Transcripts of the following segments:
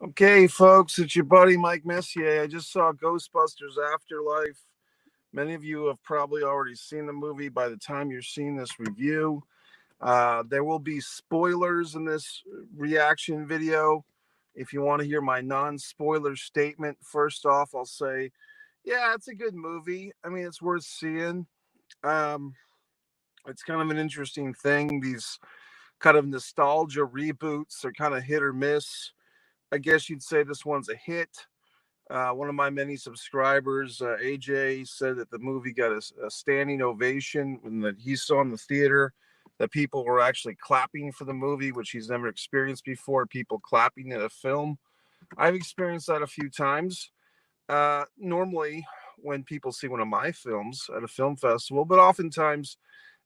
Okay, folks, it's your buddy Mike Messier. I just saw Ghostbusters Afterlife. Many of you have probably already seen the movie by the time you're seeing this review. There will be spoilers in this reaction video. If you want to hear my non spoiler statement, first off, I'll say, yeah, it's a good movie. I mean, it's worth seeing. Um, it's kind of an interesting thing. These kind of nostalgia reboots are kind of hit or miss. I guess you'd say this one's a hit. One of my many subscribers, AJ, said that the movie got a standing ovation when that he saw in the theater. That people were actually clapping for the movie, which he's never experienced before. People clapping at a film. I've experienced that a few times. Normally, when people see one of my films at a film festival, but oftentimes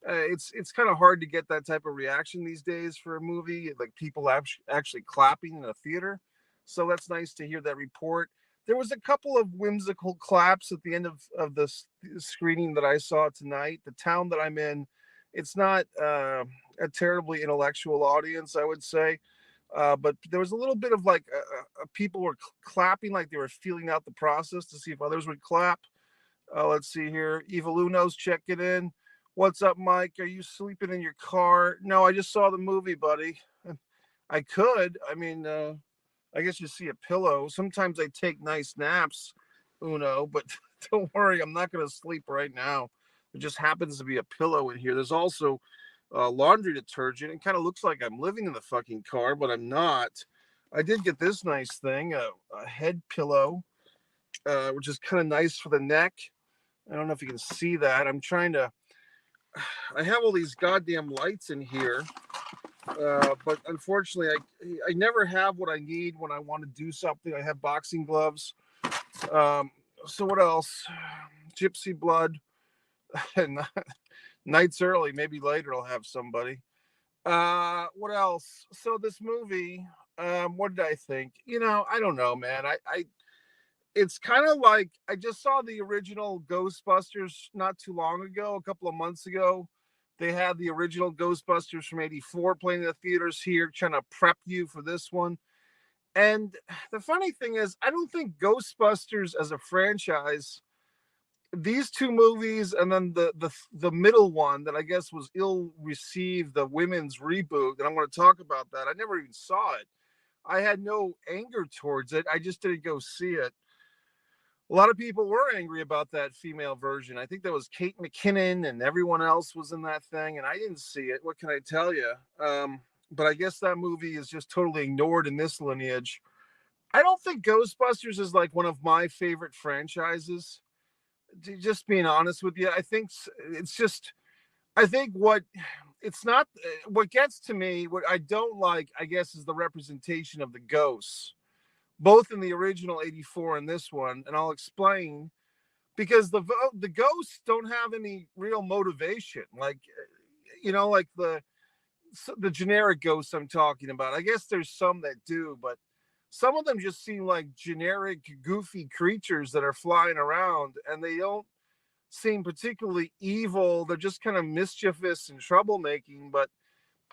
it's kind of hard to get that type of reaction these days for a movie, like people actually clapping in a theater. So that's nice to hear that report. There was a couple of whimsical claps at the end of the screening that I saw tonight. The town that I'm in, it's not a terribly intellectual audience, I would say. But there was a little bit of like people were clapping like they were feeling out the process to see if others would clap. Let's see here. Eva Luno's checking in. What's up, Mike? Are you sleeping in your car? No, I just saw the movie, buddy. I could. I mean, I guess you see a pillow. Sometimes I take nice naps, Uno, but don't worry, I'm not going to sleep right now. There just happens to be a pillow in here. There's also laundry detergent. It kind of looks like I'm living in the fucking car, but I'm not. I did get this nice thing, a head pillow, which is kind of nice for the neck. I don't know if you can see that. I have all these goddamn lights in here, but unfortunately, I never have what I need when I want to do something. I have boxing gloves. So what else? Gypsy blood. And nights early. Maybe later I'll have somebody. What else? So this movie. What did I think? I don't know, man. I it's kind of like I just saw the original Ghostbusters not too long ago, a couple of months ago. They had the original Ghostbusters from '84 playing in the theaters here, trying to prep you for this one. And the funny thing is, I don't think Ghostbusters as a franchise, these two movies, and then the middle one that I guess was ill received, the women's reboot, and I'm going to talk about that. I never even saw it. I had no anger towards it. I just didn't go see it. A lot of people were angry about that female version. I think that was Kate McKinnon and everyone else was in that thing, and I didn't see it. What can I tell you? But I guess that movie is just totally ignored in this lineage. I don't think Ghostbusters is like one of my favorite franchises. Just being honest with you, I think it's just, I think what it's not, what gets to me, what I don't like, I guess, is the representation of the ghosts both in the original '84 and this one, and I'll explain because the ghosts don't have any real motivation, like like the generic ghosts I'm talking about. I guess there's some that do, but some of them just seem like generic goofy creatures that are flying around, and they don't seem particularly evil. They're just kind of mischievous and troublemaking, but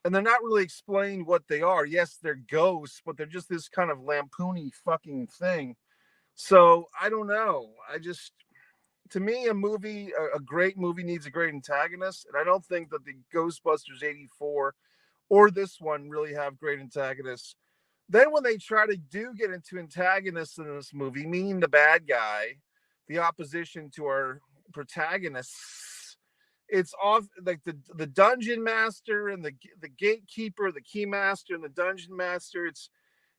and they're not really explained what they are. Yes, they're ghosts, but they're just this kind of lampoony fucking thing. So I don't know. To me, a great movie needs a great antagonist, and I don't think that the Ghostbusters '84 or this one really have great antagonists. Then when they try to get into antagonists in this movie, meaning the bad guy, the opposition to our protagonists, it's off like the dungeon master and the gatekeeper, the key master and the dungeon master.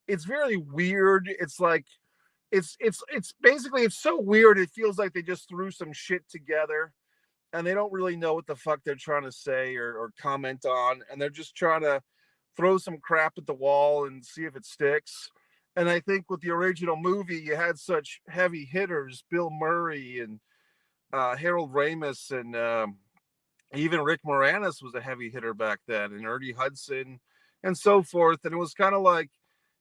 It's very weird. It's like it's basically it's so weird. It feels like they just threw some shit together and they don't really know what the fuck they're trying to say or comment on, and they're just trying to throw some crap at the wall and see if it sticks. And I think with the original movie, you had such heavy hitters, Bill Murray and Harold Ramis and even Rick Moranis was a heavy hitter back then, and Ernie Hudson and so forth. And it was kind of like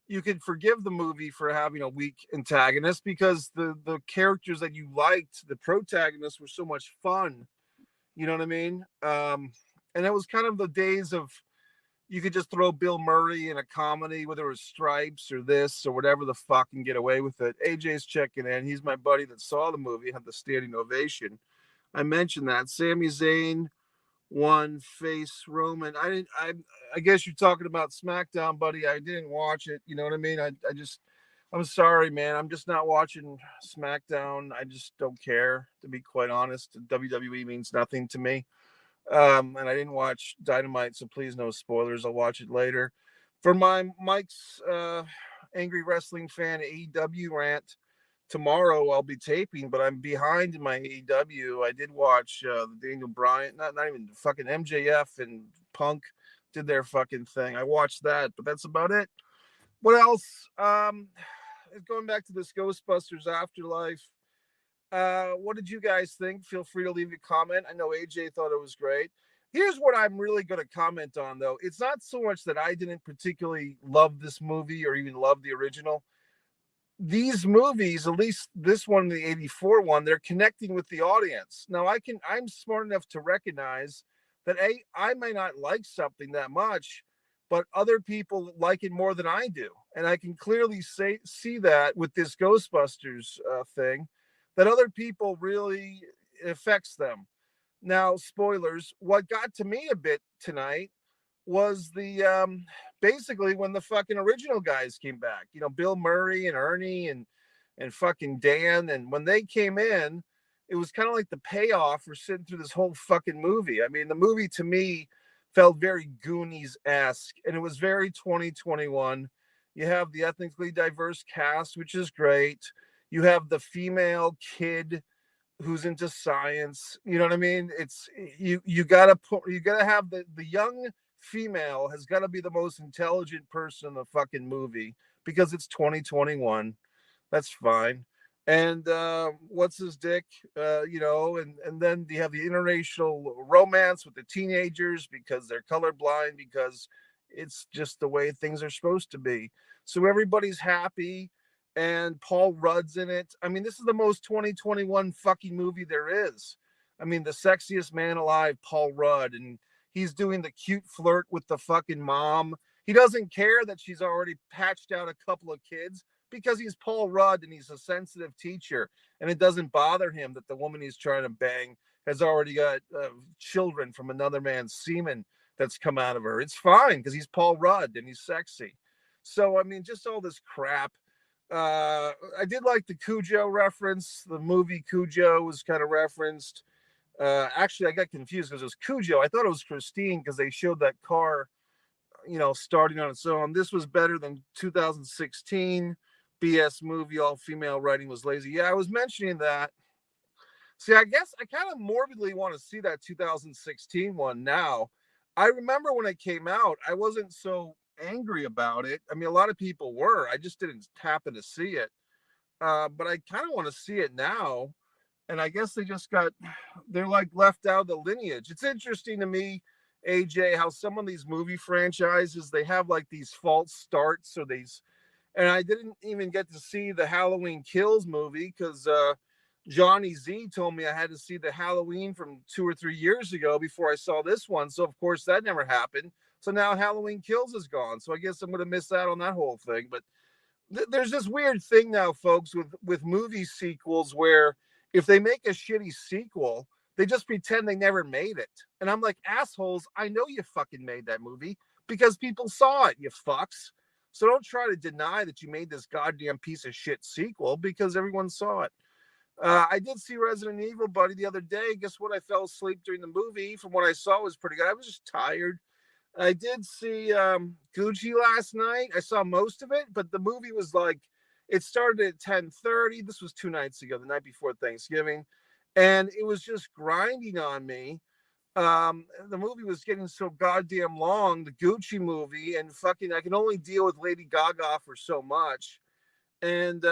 you could forgive the movie for having a weak antagonist because the characters that you liked, the protagonists, were so much fun. You know what I mean? And it was kind of the days of you could just throw Bill Murray in a comedy, whether it was Stripes or this or whatever the fuck, and get away with it. AJ's checking in. He's my buddy that saw the movie, had the standing ovation. I mentioned that. Sami Zayn won face Roman. I guess you're talking about SmackDown, buddy. I didn't watch it. You know what I mean? I'm sorry, man. I'm just not watching SmackDown. I just don't care, to be quite honest. WWE means nothing to me. And I didn't watch Dynamite, so please no spoilers. I'll watch it later. For my Mike's angry wrestling fan AEW rant, tomorrow I'll be taping, but I'm behind in my AEW. I did watch the Daniel Bryan, not even fucking MJF and Punk did their fucking thing. I watched that, but that's about it. What else? Going back to this Ghostbusters Afterlife. What did you guys think? Feel free to leave a comment. I know AJ thought it was great. Here's what I'm really going to comment on, though. It's not so much that I didn't particularly love this movie or even love the original. These movies, at least this one, the 84 one, they're connecting with the audience. Now I'm smart enough to recognize that I may not like something that much, but other people like it more than I do. And I can clearly see that with this Ghostbusters thing, that other people really affects them. Now, spoilers, what got to me a bit tonight was the basically when the fucking original guys came back, Bill Murray and Ernie and fucking Dan, and when they came in, it was kind of like the payoff for sitting through this whole fucking movie. I mean, the movie to me felt very Goonies-esque, and it was very 2021. You have the ethnically diverse cast, which is great. You have the female kid who's into science. You know what I mean? It's you gotta have the young female has got to be the most intelligent person in the fucking movie because it's 2021. That's fine. And what's his dick? And then you have the interracial romance with the teenagers because they're colorblind, because it's just the way things are supposed to be. So everybody's happy, and Paul Rudd's in it. I mean, this is the most 2021 fucking movie there is. I mean, the sexiest man alive, Paul Rudd, and he's doing the cute flirt with the fucking mom. He doesn't care that she's already patched out a couple of kids because he's Paul Rudd and he's a sensitive teacher. And it doesn't bother him that the woman he's trying to bang has already got children from another man's semen that's come out of her. It's fine because he's Paul Rudd and he's sexy. So, I mean, just all this crap. I did like the Cujo reference. The movie Cujo was kind of referenced. Actually, I got confused because it was Cujo. I thought it was Christine because they showed that car, starting on its own. This was better than 2016 BS movie. All female writing was lazy. Yeah, I was mentioning that. See, I guess I kind of morbidly want to see that 2016 one now. I remember when it came out, I wasn't so angry about it. I mean, a lot of people were. I just didn't happen to see it. But I kind of want to see it now. And I guess they're like left out of the lineage. It's interesting to me, AJ, how some of these movie franchises, they have like these false starts or and I didn't even get to see the Halloween Kills movie because Johnny Z told me I had to see the Halloween from 2 or 3 years ago before I saw this one. So of course that never happened. So now Halloween Kills is gone. So I guess I'm going to miss out on that whole thing. But there's this weird thing now, folks, with movie sequels where if they make a shitty sequel, they just pretend they never made it. And I'm like, assholes, I know you fucking made that movie because people saw it, you fucks. So don't try to deny that you made this goddamn piece of shit sequel because everyone saw it. I did see Resident Evil, buddy, the other day. Guess what? I fell asleep during the movie. From what I saw, it was pretty good. I was just tired. I did see Gucci last night. I saw most of it, but the movie was like, it started at 10:30. This was 2 nights ago, the night before Thanksgiving. And it was just grinding on me. The movie was getting so goddamn long, the Gucci movie, and fucking, I can only deal with Lady Gaga for so much. And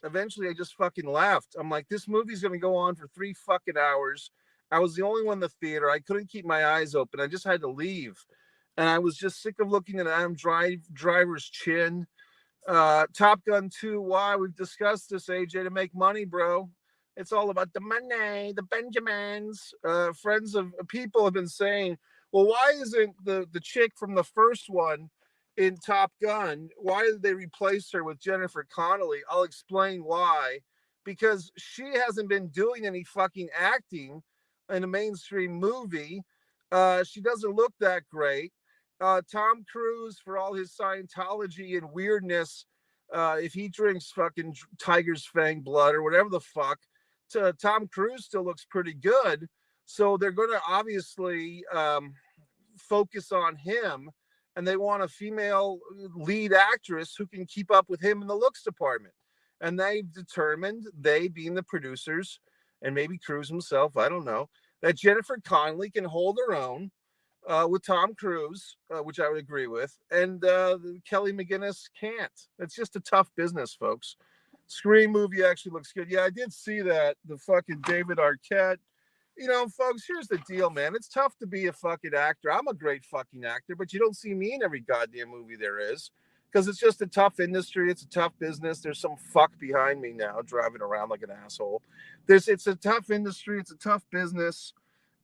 eventually I just fucking left. I'm like, this movie's going to go on for 3 fucking hours. I was the only one in the theater. I couldn't keep my eyes open. I just had to leave. And I was just sick of looking at Adam Driver's chin. Top Gun 2, why? We've discussed this, AJ, to make money, bro. It's all about the money, the Benjamins. Friends of people have been saying, well, why isn't the chick from the first one in Top Gun? Why did they replace her with Jennifer Connelly? I'll explain why. Because she hasn't been doing any fucking acting in a mainstream movie. She doesn't look that great. Tom Cruise, for all his Scientology and weirdness, if he drinks fucking tiger's fang blood or whatever the fuck, Tom Cruise still looks pretty good. So they're going to obviously focus on him, and they want a female lead actress who can keep up with him in the looks department. And they've determined, they being the producers, and maybe Cruise himself, I don't know, that Jennifer Connelly can hold her own with Tom Cruise, which I would agree with, and Kelly McGinnis can't. It's just a tough business, folks. Scream movie actually looks good. Yeah, I did see that. The fucking David Arquette. You know, folks, here's the deal, man. It's tough to be a fucking actor. I'm a great fucking actor, but you don't see me in every goddamn movie there is because it's just a tough industry. It's a tough business. There's some fuck behind me now driving around like an asshole. It's a tough industry. It's a tough business.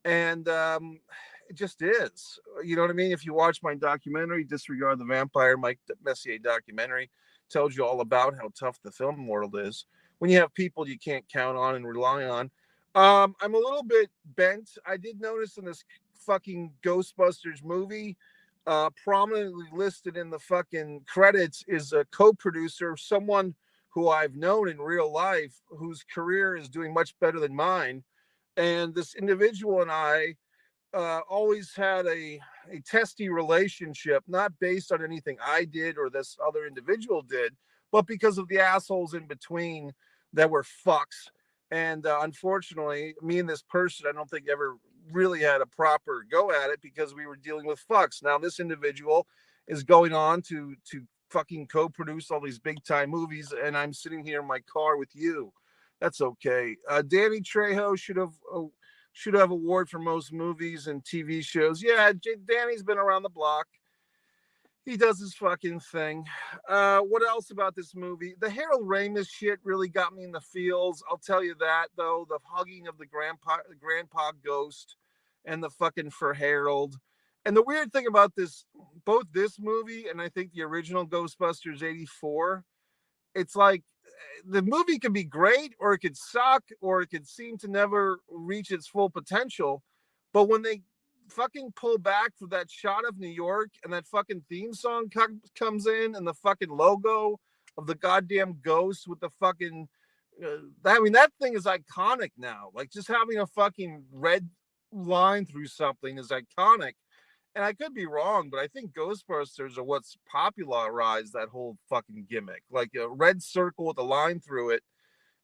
And it just is. You know what I mean? If you watch my documentary, Disregard the Vampire, Mike Messier documentary, tells you all about how tough the film world is when you have people you can't count on and rely on. I'm a little bit bent. I did notice in this fucking Ghostbusters movie, prominently listed in the fucking credits is a co-producer, someone who I've known in real life, whose career is doing much better than mine. And this individual and I always had a testy relationship, not based on anything I did or this other individual did, but because of the assholes in between that were fucks. And unfortunately, me and this person, I don't think ever really had a proper go at it because we were dealing with fucks. Now, this individual is going on to fucking co-produce all these big time movies, and I'm sitting here in my car with you. That's okay. Danny Trejo should have award for most movies and TV shows. Yeah, Danny's been around the block. He does his fucking thing. What else about this movie? The Harold Ramis shit really got me in the feels. I'll tell you that, though. The hugging of the grandpa ghost and the fucking for Harold. And the weird thing about this, both this movie and I think the original Ghostbusters 84, it's like the movie could be great or it could suck or it could seem to never reach its full potential. But when they fucking pull back for that shot of New York and that fucking theme song comes in and the fucking logo of the goddamn ghost with the fucking I mean, that thing is iconic now. Like just having a fucking red line through something is iconic. And I could be wrong, but I think Ghostbusters are what's popularized that whole fucking gimmick. Like a red circle with a line through it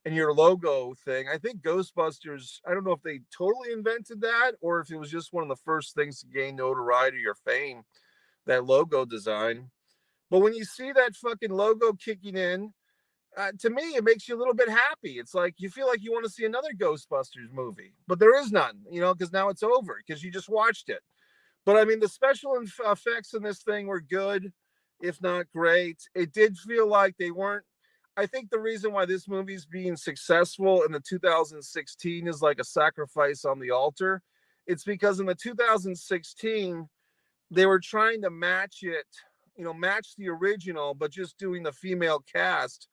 and your logo thing. I think Ghostbusters, I don't know if they totally invented that or if it was just one of the first things to gain notoriety or fame, that logo design. But when you see that fucking logo kicking in, to me, it makes you a little bit happy. It's like you feel like you want to see another Ghostbusters movie, but there is none, you know, because now it's over because you just watched it. But I mean, the special effects in this thing were good, if not great. It did feel like they weren't. I think the reason why this movie's being successful in the 2016 is like a sacrifice on the altar. It's because in the 2016, they were trying to match it, you know, match the original, but just doing the female cast.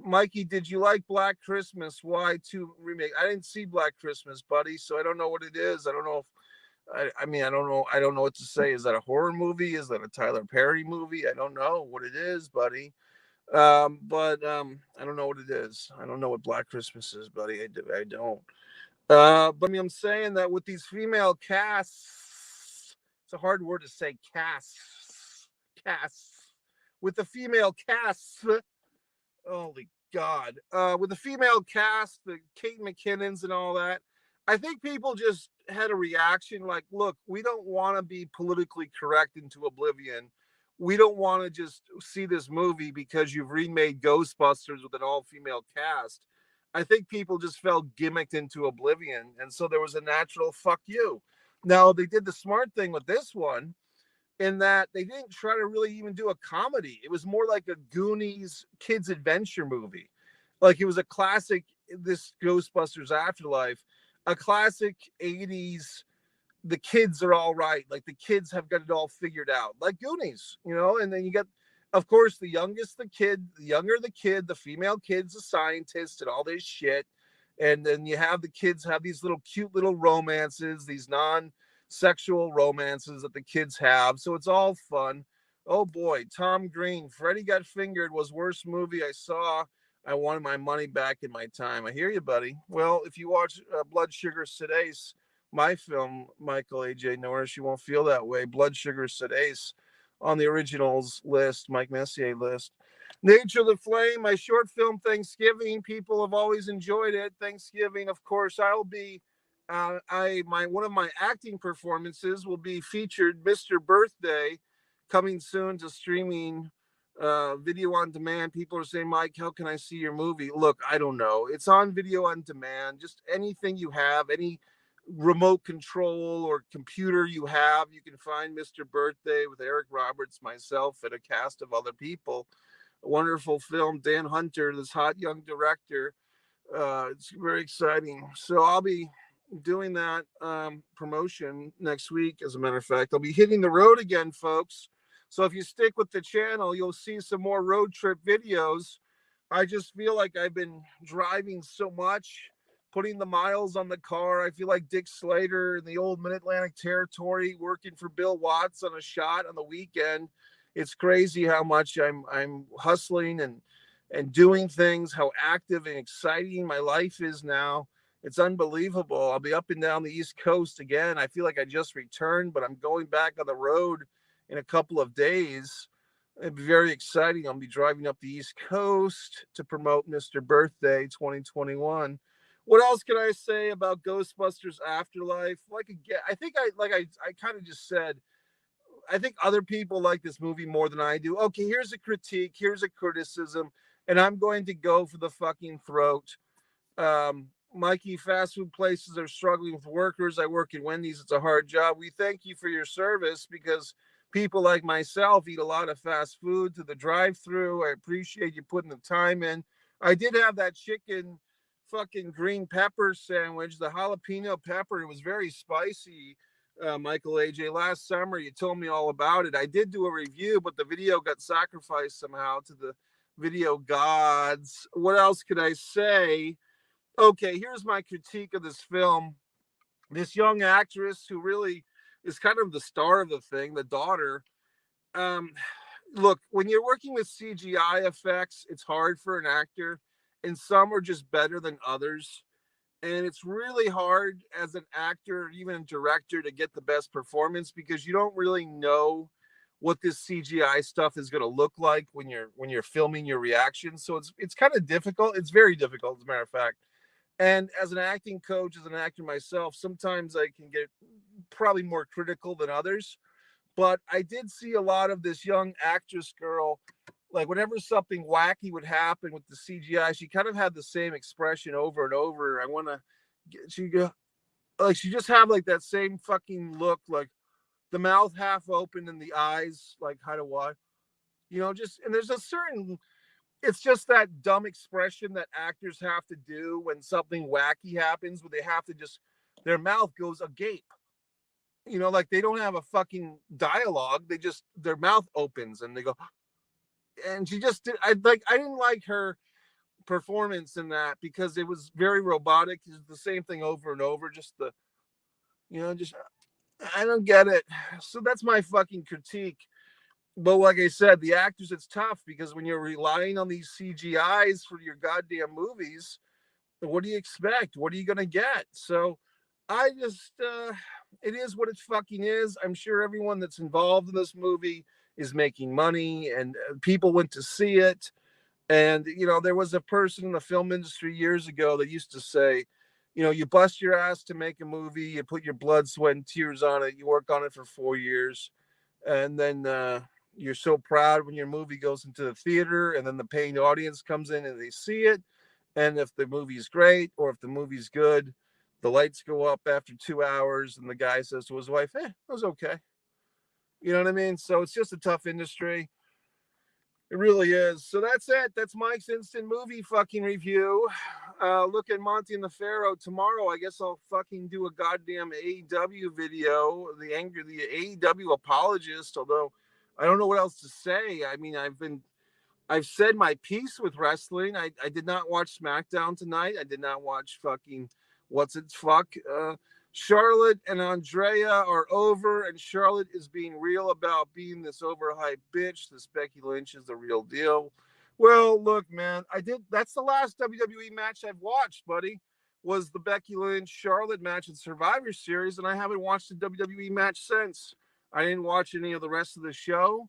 Mikey, did you like Black Christmas? Why two remake? I didn't see Black Christmas, buddy, so I don't know what it is. I don't know if I mean, I don't know. I don't know what to say. Is that a horror movie? Is that a Tyler Perry movie? I don't know what it is, buddy. But I don't know what it is. I don't know what Black Christmas is, buddy. I don't. But I mean, I'm saying that with these female casts, it's a hard word to say. Casts. With the female casts, holy God. With the female cast, the Kate McKinnons and all that, I think people just had a reaction like, look, we don't want to be politically correct into oblivion. We don't want to just see this movie because you've remade Ghostbusters with an all-female cast. I think people just felt gimmicked into oblivion. And so there was a natural fuck you. Now, they did the smart thing with this one in that they didn't try to really even do a comedy. It was more like a Goonies kids adventure movie. Like it was a classic, this Ghostbusters Afterlife, a classic 80s the kids are all right. Like the kids have got it all figured out, like Goonies, you know. And then you get, of course, the youngest, the kid, the younger the kid, the female kid's a scientist and all this shit. And then you have the kids have these little cute little romances, these non-sexual romances that the kids have. So it's all fun. Oh boy, Tom Green, Freddy Got Fingered was worst movie I saw. I wanted my money back in my time. I hear you, buddy. Well, if you watch Blood Sugar Sedace, my film, Michael AJ Norris, you won't feel that way. Blood Sugar Sedace on the originals list, Mike Messier list. Nature of the Flame, my short film Thanksgiving. People have always enjoyed it. Thanksgiving, of course, I'll be. One of my acting performances will be featured Mr. Birthday, coming soon to streaming video on demand. People are saying, Mike, how can I see your movie? Look, I don't know. It's on video on demand. Just anything you have, any remote control or computer you have, you can find Mr. Birthday with Eric Roberts, myself, and a cast of other people. A wonderful film. Dan Hunter, this hot young director. It's very exciting. So I'll be doing that promotion next week. As a matter of fact, I'll be hitting the road again, folks. So if you stick with the channel, you'll see some more road trip videos. I just feel like I've been driving so much, putting the miles on the car. I feel like Dick Slater in the old Mid-Atlantic Territory, working for Bill Watts on a shot on the weekend. It's crazy how much I'm hustling and doing things, how active and exciting my life is now. It's unbelievable. I'll be up and down the East Coast again. I feel like I just returned, but I'm going back on the road in a couple of days. It'd be very exciting. I'll be driving up the East Coast to promote Mr. Birthday 2021. What else can I say about Ghostbusters Afterlife? I think I kind of just said, I think other people like this movie more than I do. Okay, here's a critique, here's a criticism, and I'm going to go for the fucking throat. Mikey, fast food places are struggling with workers. I work at Wendy's. It's a hard job. We thank you for your service because people like myself eat a lot of fast food to the drive-through. I appreciate you putting the time in. I did have that chicken fucking green pepper sandwich, the jalapeno pepper. It was very spicy. Michael AJ, last summer you told me all about it. I did do a review, but the video got sacrificed somehow to the video gods. What else could I say? Okay, here's my critique of this film. This young actress who really is kind of the star of the thing, the daughter. Um, Look, when you're working with CGI effects, it's hard for an actor, and some are just better than others. And it's really hard as an actor, even a director, to get the best performance because you don't really know what this CGI stuff is going to look like when you're filming your reactions. So it's kind of difficult. It's very difficult, as a matter of fact. And as an acting coach, as an actor myself, sometimes I can get probably more critical than others. But I did see a lot of this young actress girl, like whenever something wacky would happen with the CGI, she kind of had the same expression over and over. I want to get, she go, like, she just had like that same fucking look, like the mouth half open and the eyes like, how do I, just, and there's a certain, it's just that dumb expression that actors have to do when something wacky happens, where they have to just, their mouth goes agape. Like they don't have a fucking dialogue. They just, their mouth opens and they go, and she just did. I didn't like her performance in that because it was very robotic. It's the same thing over and over. Just just, I don't get it. So that's my fucking critique. But like I said, the actors, it's tough because when you're relying on these CGIs for your goddamn movies, what do you expect? What are you gonna get? So I just, it is what it fucking is. I'm sure everyone that's involved in this movie is making money, and people went to see it. And there was a person in the film industry years ago that used to say, you bust your ass to make a movie, you put your blood, sweat, and tears on it, you work on it for 4 years, and then you're so proud when your movie goes into the theater, and then the paying audience comes in and they see it. And if the movie's great or if the movie's good, the lights go up after 2 hours, and the guy says to his wife, it was okay. You know what I mean? So it's just a tough industry. It really is. So that's it. That's Mike's instant movie fucking review. Look at Monty and the Pharaoh tomorrow. I guess I'll fucking do a goddamn AEW video. The AEW apologist. Although I don't know what else to say. I mean, I've said my piece with wrestling. I did not watch SmackDown tonight. I did not watch fucking what's its fuck. Charlotte and Andrea are over, and Charlotte is being real about being this overhyped bitch. This Becky Lynch is the real deal. Well, look, man, that's the last WWE match I've watched, buddy. Was the Becky Lynch Charlotte match in Survivor Series, and I haven't watched a WWE match since. I didn't watch any of the rest of the show.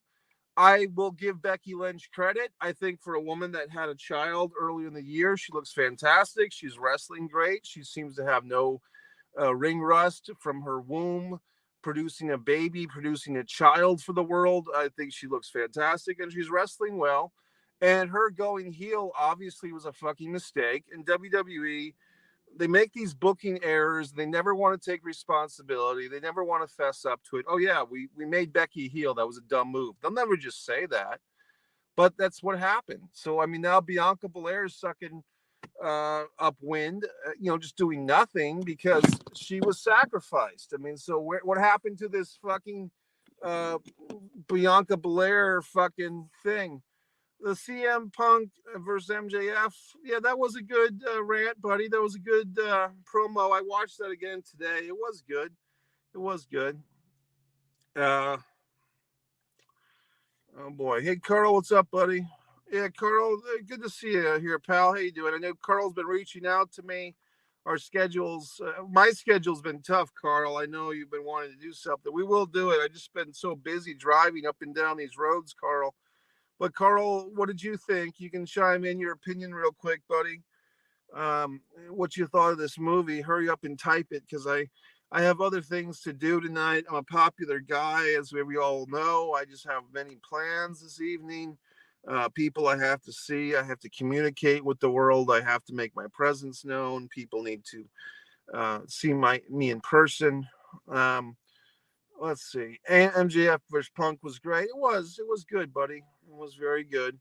I will give Becky Lynch credit. I think for a woman that had a child early in the year, she looks fantastic. She's wrestling great. She seems to have no ring rust from her womb, producing a baby, producing a child for the world. I think she looks fantastic, and she's wrestling well. And her going heel obviously was a fucking mistake. In WWE, they make these booking errors. They never want to take responsibility. They never want to fess up to it. Oh, yeah, we made Becky heel. That was a dumb move. They'll never just say that. But that's what happened. So, I mean, now Bianca Belair is sucking upwind, just doing nothing because she was sacrificed. I mean, so what happened to this fucking Bianca Belair fucking thing? The CM Punk versus MJF. Yeah, that was a good rant, buddy. That was a good promo. I watched that again today. It was good. It was good. Oh boy. Hey, Carl, what's up, buddy? Yeah, Carl, good to see you here, pal. How you doing? I know Carl's been reaching out to me. Our schedules, my schedule's been tough, Carl. I know you've been wanting to do something. We will do it. I just been so busy driving up and down these roads, Carl. But Carl, what did you think? You can chime in your opinion real quick, buddy. What you thought of this movie? Hurry up and type it because I have other things to do tonight. I'm a popular guy, as we all know. I just have many plans this evening. People I have to see. I have to communicate with the world. I have to make my presence known. People need to see me in person. Let's see. MJF versus Punk was great. It was good, buddy. It was very good.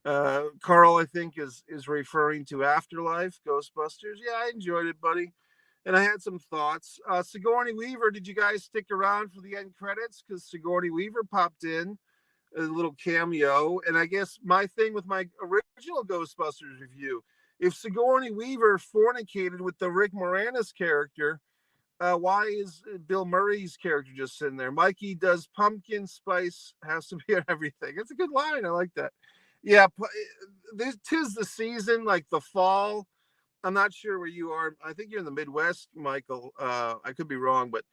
Carl, I think, is referring to Afterlife, Ghostbusters. Yeah, I enjoyed it, buddy. And I had some thoughts. Sigourney Weaver, did you guys stick around for the end credits? Because Sigourney Weaver popped in a little cameo. And I guess my thing with my original Ghostbusters review, if Sigourney Weaver fornicated with the Rick Moranis character, why is Bill Murray's character just sitting there? Mikey, does pumpkin spice has to be on everything? It's a good line. I like that. Yeah, tis the season, like the fall. I'm not sure where you are. I think you're in the Midwest, Michael. I could be wrong, but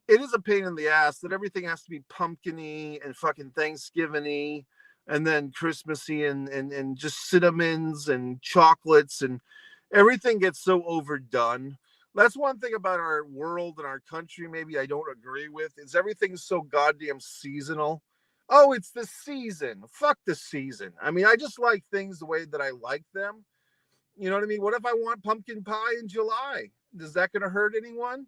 it is a pain in the ass that everything has to be pumpkin-y and fucking Thanksgiving-y and then Christmassy and just cinnamons and chocolates and everything gets so overdone. That's one thing about our world and our country maybe I don't agree with is everything's so goddamn seasonal. Oh, it's the season. Fuck the season. I mean, I just like things the way that I like them. You know what I mean? What if I want pumpkin pie in July? Is that going to hurt anyone?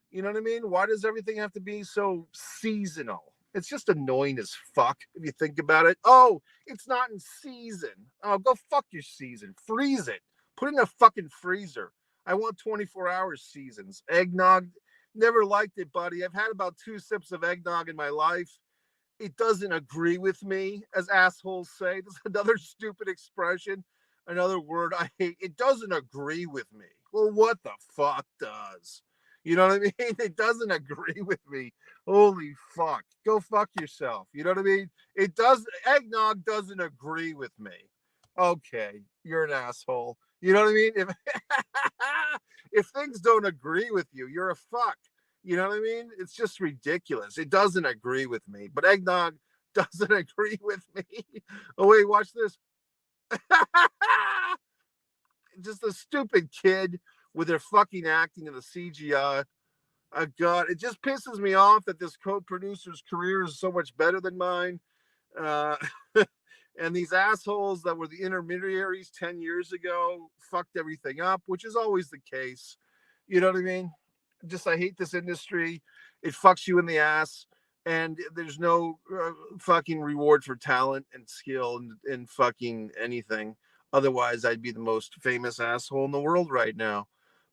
You know what I mean? Why does everything have to be so seasonal? It's just annoying as fuck if you think about it. Oh, it's not in season. Oh, go fuck your season. Freeze it. Put it in a fucking freezer. I want 24-hour seasons. Eggnog, never liked it, buddy. I've had about 2 sips of eggnog in my life. It doesn't agree with me, as assholes say. This is another stupid expression, another word I hate. It doesn't agree with me. Well, what the fuck does? You know what I mean? It doesn't agree with me. Holy fuck. Go fuck yourself. You know what I mean? Eggnog doesn't agree with me. Okay, you're an asshole. You know what I mean? If things don't agree with you, you're a fuck. You know what I mean? It's just ridiculous. It doesn't agree with me, but eggnog doesn't agree with me. Oh, wait, watch this. Just a stupid kid with their fucking acting in the CGI. God, it just pisses me off that this co-producer's career is so much better than mine. And these assholes that were the intermediaries 10 years ago fucked everything up, which is always the case. You know what I mean? I hate this industry. It fucks you in the ass, and there's no fucking reward for talent and skill and fucking anything. Otherwise, I'd be the most famous asshole in the world right now.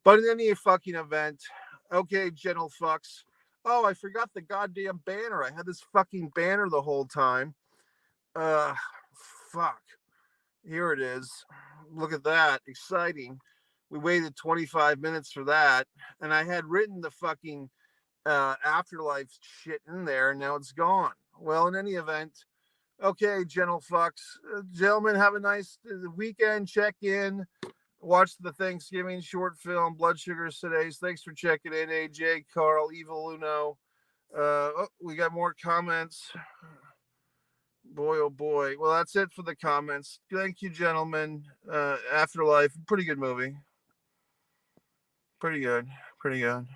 But in any fucking event, okay, gentle fucks. Oh, I forgot the goddamn banner. I had this fucking banner the whole time. Uh, fuck. Here it is. Look at that. Exciting. We waited 25 minutes for that. And I had written the fucking afterlife shit in there, and now it's gone. Well, in any event, okay, gentle fucks. Gentlemen, have a nice weekend. Check in. Watch the Thanksgiving short film, Blood Sugar Today's. Thanks for checking in, AJ, Carl, Evil Uno. We got more comments. Boy, oh boy. Well, that's it for the comments. Thank you, gentlemen. Afterlife, pretty good movie. Pretty good. Pretty good.